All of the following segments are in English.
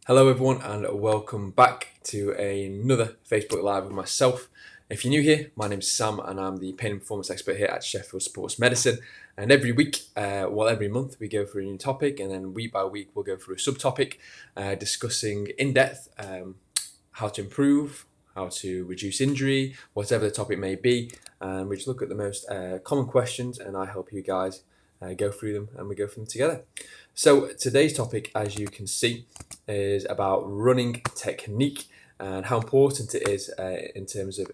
Hello everyone and welcome back to another Facebook Live with myself. If you're new here, my name's Sam and I'm the pain and performance expert here at Sheffield Sports Medicine. And every week, every month we go through a new topic, and then week by week we'll go through a subtopic, discussing in depth how to improve, how to reduce injury, whatever the topic may be. And we just look at the most common questions and I help you guys go through them and we go through them together. So today's topic, as you can see, is about running technique and how important it is in terms of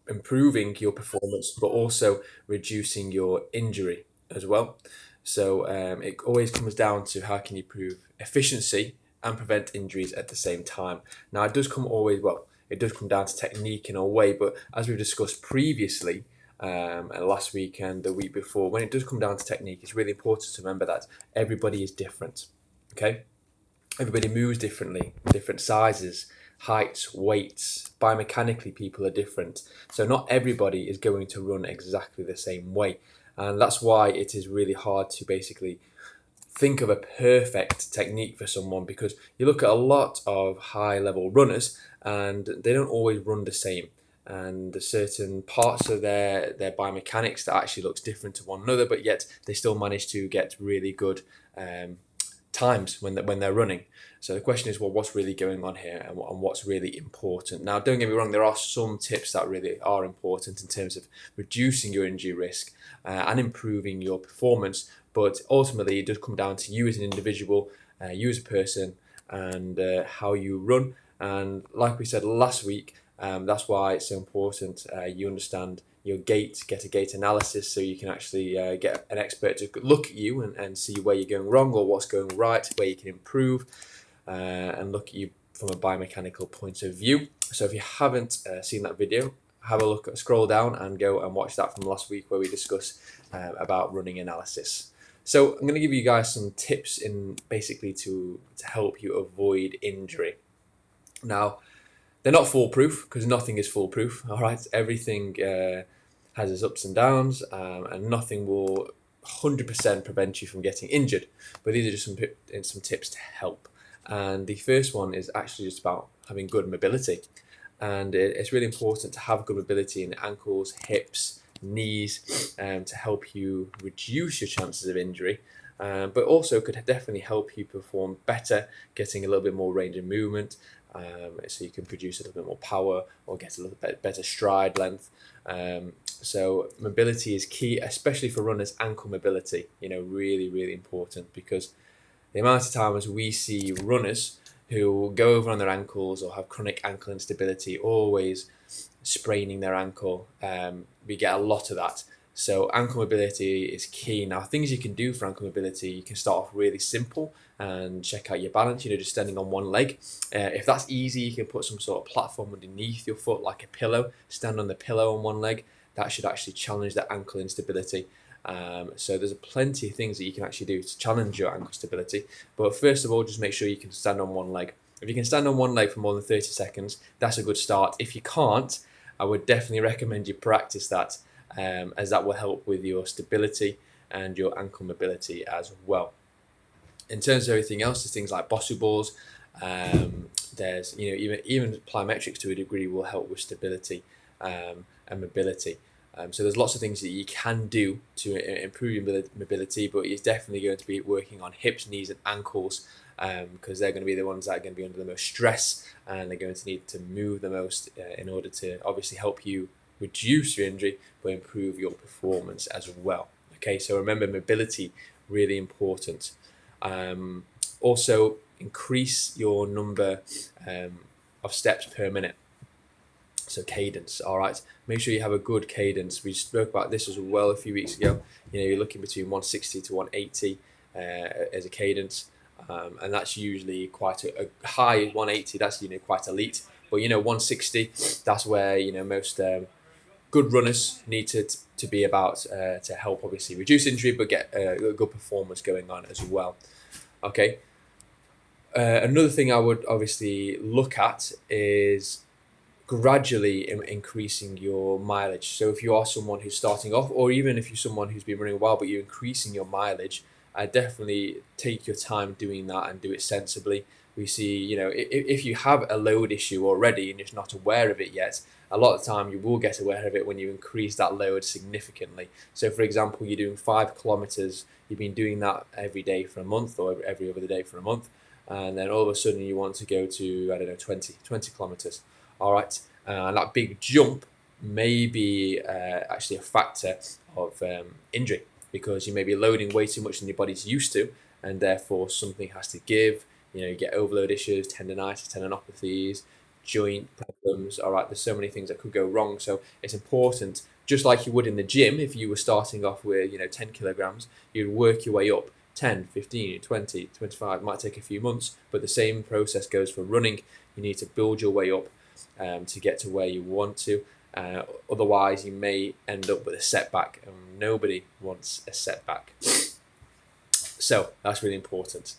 improving your performance, but also reducing your injury as well. So it always comes down to how can you improve efficiency and prevent injuries at the same time. Now it does come down to technique in a way, but as we've discussed previously, and last week and the week before, when it does come down to technique, it's really important to remember that everybody is different. Okay, everybody moves differently, different sizes, heights, weights. Biomechanically, people are different. So not everybody is going to run exactly the same way. And that's why it is really hard to basically think of a perfect technique for someone, because you look at a lot of high level runners and they don't always run the same. And there's certain parts of their biomechanics that actually looks different to one another, but yet they still manage to get really good times when they're running. So the question is, well, what's really going on here and what's really important? Now, don't get me wrong, there are some tips that really are important in terms of reducing your injury risk and improving your performance. But ultimately, it does come down to you as an individual, you as a person, and how you run. And like we said last week, that's why it's so important you understand your gait, get a gait analysis, so you can actually get an expert to look at you and see where you're going wrong or what's going right, where you can improve, and look at you from a biomechanical point of view. So if you haven't seen that video, have a look, scroll down and go and watch that from last week where we discussed about running analysis. So I'm going to give you guys some tips in basically to help you avoid injury. Now, they're not foolproof because nothing is foolproof. All right, everything has its ups and downs, and nothing will 100% prevent you from getting injured. But these are just some tips to help. And the first one is actually just about having good mobility, and it's really important to have good mobility in ankles, hips, knees, to help you reduce your chances of injury. But also could definitely help you perform better, getting a little bit more range of movement, so you can produce a little bit more power or get a little bit better stride length. So mobility is key, especially for runners. Ankle mobility, really, really important, because the amount of times we see runners who go over on their ankles or have chronic ankle instability, always spraining their ankle, we get a lot of that. So ankle mobility is key. Now, things you can do for ankle mobility, you can start off really simple and check out your balance, just standing on one leg. If that's easy, you can put some sort of platform underneath your foot, like a pillow, stand on the pillow on one leg. That should actually challenge that ankle instability. So there's plenty of things that you can actually do to challenge your ankle stability. But first of all, just make sure you can stand on one leg. If you can stand on one leg for more than 30 seconds, that's a good start. If you can't, I would definitely recommend you practice that, as that will help with your stability and your ankle mobility as well. In terms of everything else, there's things like Bosu balls. There's even plyometrics to a degree will help with stability and mobility. So there's lots of things that you can do to improve your mobility, but it's definitely going to be working on hips, knees, and ankles, because they're going to be the ones that are going to be under the most stress, and they're going to need to move the most in order to obviously help you reduce your injury, but improve your performance as well. Okay, so remember, mobility, really important. Also, increase your number of steps per minute. So cadence, all right. Make sure you have a good cadence. We spoke about this as well a few weeks ago. You're looking between 160 to 180 as a cadence, and that's usually quite a high 180. That's quite elite. But 160, that's where most good runners need to be about, to help obviously reduce injury, but get a good performance going on as well. Okay. Another thing I would obviously look at is gradually increasing your mileage. So if you are someone who's starting off, or even if you're someone who's been running a while but you're increasing your mileage, definitely take your time doing that and do it sensibly. We see, if you have a load issue already and you're just not aware of it yet, a lot of the time you will get aware of it when you increase that load significantly. So, for example, you're doing 5 kilometers, you've been doing that every day for a month or every other day for a month, and then all of a sudden you want to go to, I don't know, 20 kilometers. All right, and that big jump may be actually a factor of injury, because you may be loading way too much than your body's used to, and therefore something has to give. You get overload issues, tendonitis, tendinopathies, joint problems. All right, there's so many things that could go wrong. So it's important, just like you would in the gym, if you were starting off with 10 kilograms, you'd work your way up 10, 15, 20, 25. It might take a few months, but the same process goes for running. You need to build your way up to get to where you want to. Otherwise, you may end up with a setback, and nobody wants a setback. So that's really important.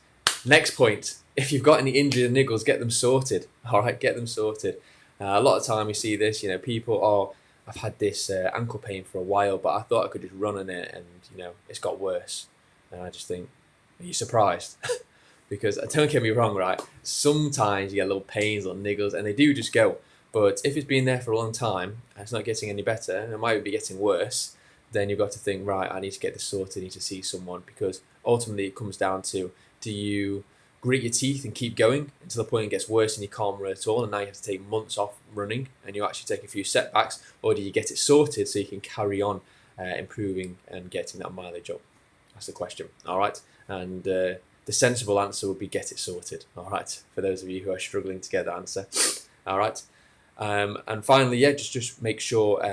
Next point, if you've got any injuries and niggles, get them sorted. All right, get them sorted. A lot of time you see this, people, I've had this ankle pain for a while, but I thought I could just run on it, and it's got worse. And I just think, are you surprised? Because don't get me wrong, right? Sometimes you get little pains, little niggles, and they do just go. But if it's been there for a long time and it's not getting any better, and it might be getting worse, then you've got to think, right, I need to get this sorted, I need to see someone, because ultimately it comes down to, do you grit your teeth and keep going until the point it gets worse and you can't run at all, and now you have to take months off running and you actually take a few setbacks, or do you get it sorted so you can carry on improving and getting that mileage up? That's the question, all right? And the sensible answer would be get it sorted, all right, for those of you who are struggling to get that answer, all right? And finally, just make sure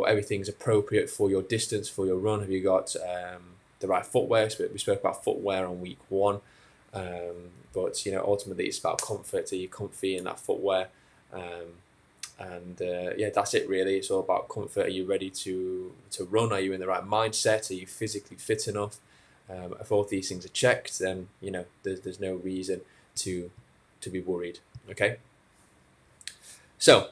everything's appropriate for your distance, for your run. Have you got the right footwear? So we spoke about footwear on week 1, but ultimately it's about comfort. Are you comfy in that footwear? That's it really. It's all about comfort. Are you ready to run? Are you in the right mindset? Are you physically fit enough? If all these things are checked, then there's no reason to be worried. Okay. So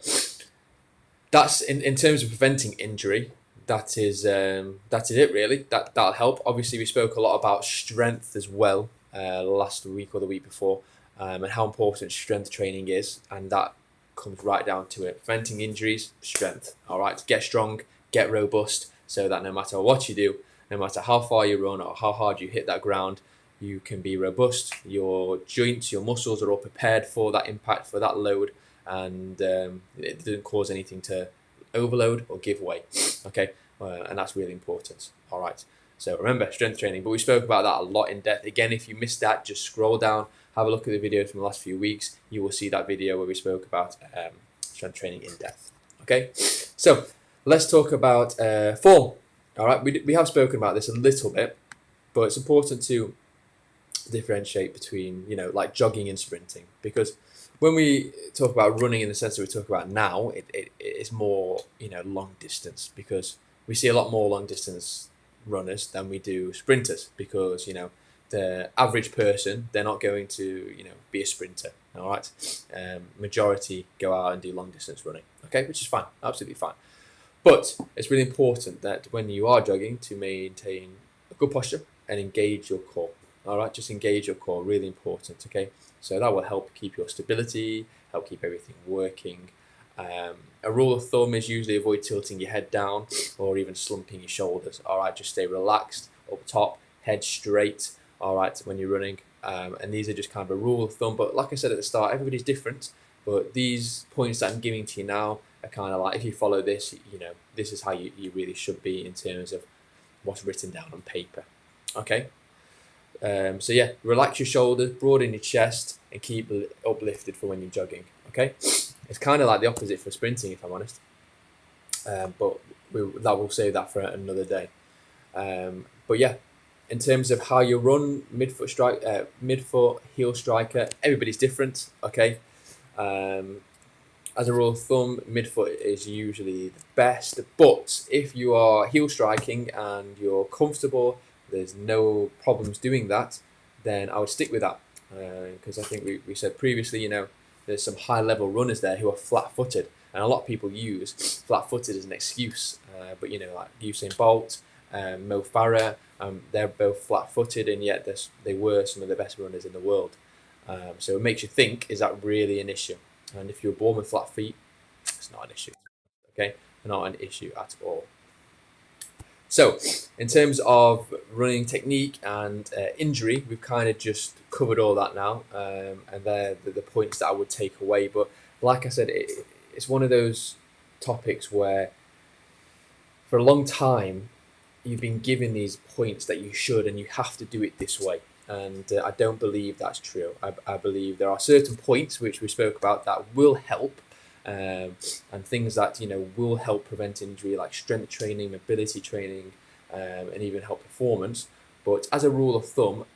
that's in terms of preventing injury. That is it really. That'll help. Obviously, we spoke a lot about strength as well last week or the week before, and how important strength training is, and that comes right down to it. Preventing injuries, strength. All right, get strong, get robust, so that no matter what you do, no matter how far you run or how hard you hit that ground, you can be robust. Your joints, your muscles are all prepared for that impact, for that load, and it doesn't cause anything to overload or give way. Okay, and that's really important. All right, so remember strength training, but we spoke about that a lot in depth. Again, if you missed that, just scroll down, have a look at the videos from the last few weeks. You will see that video where we spoke about strength training in depth. Okay, so let's talk about form. All right, we have spoken about this a little bit, but it's important to differentiate between like jogging and sprinting, because when we talk about running in the sense that we talk about now, it is more long distance, because we see a lot more long distance runners than we do sprinters, because the average person, they're not going to be a sprinter. All right, majority go out and do long distance running. Okay, which is fine, absolutely fine. But it's really important that when you are jogging, to maintain a good posture and engage your core. All right, just engage your core, really important. Okay, so that will help keep your stability, help keep everything working. A rule of thumb is usually avoid tilting your head down or even slumping your shoulders. All right, just stay relaxed up top, head straight. All right, when you're running, and these are just kind of a rule of thumb. But like I said at the start, everybody's different. But these points that I'm giving to you now are kind of like, if you follow this, this is how you really should be in terms of what's written down on paper. Okay. So yeah, relax your shoulders, broaden your chest, and keep uplifted for when you're jogging. Okay, it's kind of like the opposite for sprinting, if I'm honest. But we'll save that for another day. But yeah, in terms of how you run, midfoot, heel striker, everybody's different. Okay, as a rule of thumb, midfoot is usually the best. But if you are heel striking and you're comfortable, there's no problems doing that, then I would stick with that, because I think we said previously, there's some high level runners there who are flat footed, and a lot of people use flat footed as an excuse, but like Usain Bolt, Mo Farah. They're both flat-footed, and yet they were some of the best runners in the world. So it makes you think, is that really an issue? And if you're born with flat feet, it's not an issue. Okay, not an issue at all. So, in terms of running technique and injury, we've kind of just covered all that now, and they're the points that I would take away. But like I said, it's one of those topics where for a long time you've been given these points that you should and you have to do it this way. And I don't believe that's true. I believe there are certain points which we spoke about that will help, and things that will help prevent injury, like strength training, mobility training, and even help performance. But as a rule of thumb,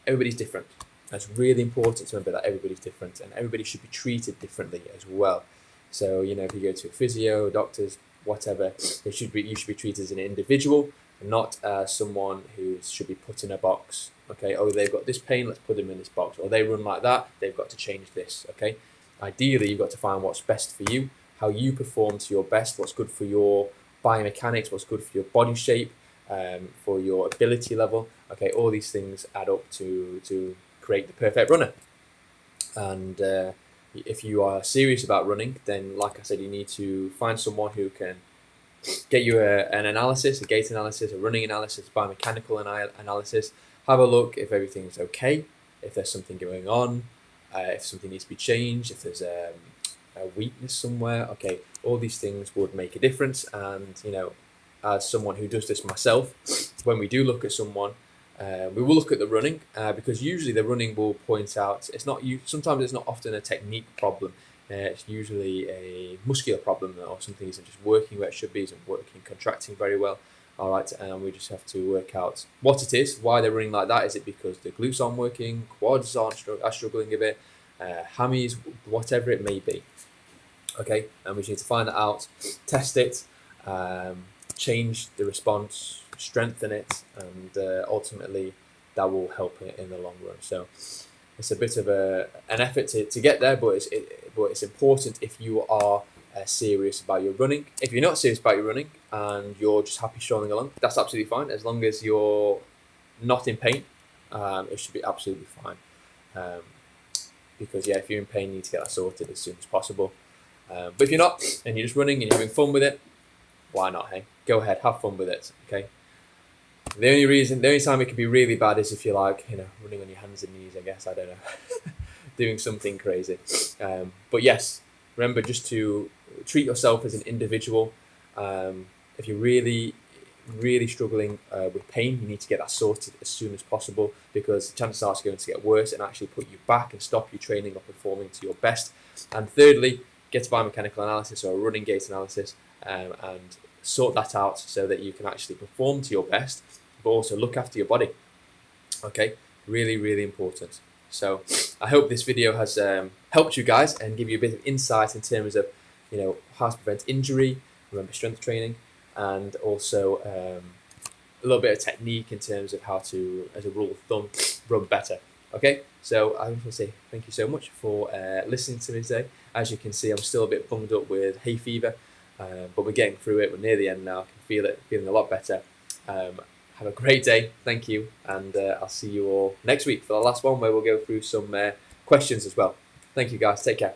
everybody's different. It's really important to remember that everybody's different, and everybody should be treated differently as well. So if you go to a physio, doctors, whatever, you should be treated as an individual, not someone who should be put in a box. Okay, oh, they've got this pain, let's put them in this box. Or they run like that, they've got to change this. Okay, ideally you've got to find what's best for you, how you perform to your best, what's good for your biomechanics, what's good for your body shape, for your ability level. Okay, all these things add up to create the perfect runner. And if you are serious about running, then like I said, you need to find someone who can get you an analysis, a gait analysis, a running analysis, biomechanical analysis. Have a look if everything's okay, if there's something going on, if something needs to be changed, if there's a weakness somewhere. Okay, all these things would make a difference. And as someone who does this myself, when we do look at someone, we will look at the running, because usually the running will point out sometimes it's not often a technique problem. It's usually a muscular problem, or something isn't just working where it should be, isn't working, contracting very well. All right, and we just have to work out what it is, why they're running like that. Is it because the glutes aren't working, quads are struggling a bit, hammies, whatever it may be. Okay, and we just need to find that out, test it, change the response, strengthen it, and ultimately that will help in the long run. So it's a bit of an effort to get there, but it's important if you are serious about your running. If you're not serious about your running and you're just happy strolling along, that's absolutely fine. As long as you're not in pain, it should be absolutely fine. Because if you're in pain, you need to get that sorted as soon as possible. But if you're not, and you're just running and you're having fun with it, why not? Hey, go ahead, have fun with it. Okay. The only time it can be really bad is if you're running on your hands and knees. I guess, I don't know, doing something crazy. But yes, remember just to treat yourself as an individual. If you're really struggling with pain, you need to get that sorted as soon as possible, because chances are it's going to get worse and actually put you back and stop you training or performing to your best. And thirdly, get a biomechanical analysis or a running gait analysis, and sort that out so that you can actually perform to your best, but also look after your body. Okay, really, really important. So I hope this video has helped you guys and give you a bit of insight in terms of how to prevent injury, remember strength training, and also a little bit of technique in terms of how to, as a rule of thumb, run better. Okay, so I just want to say thank you so much for listening to me today. As you can see, I'm still a bit bunged up with hay fever, but we're getting through it. We're near the end now. I can feel it, feeling a lot better. Have a great day. Thank you, and I'll see you all next week for the last one, where we'll go through some questions as well. Thank you, guys. Take care.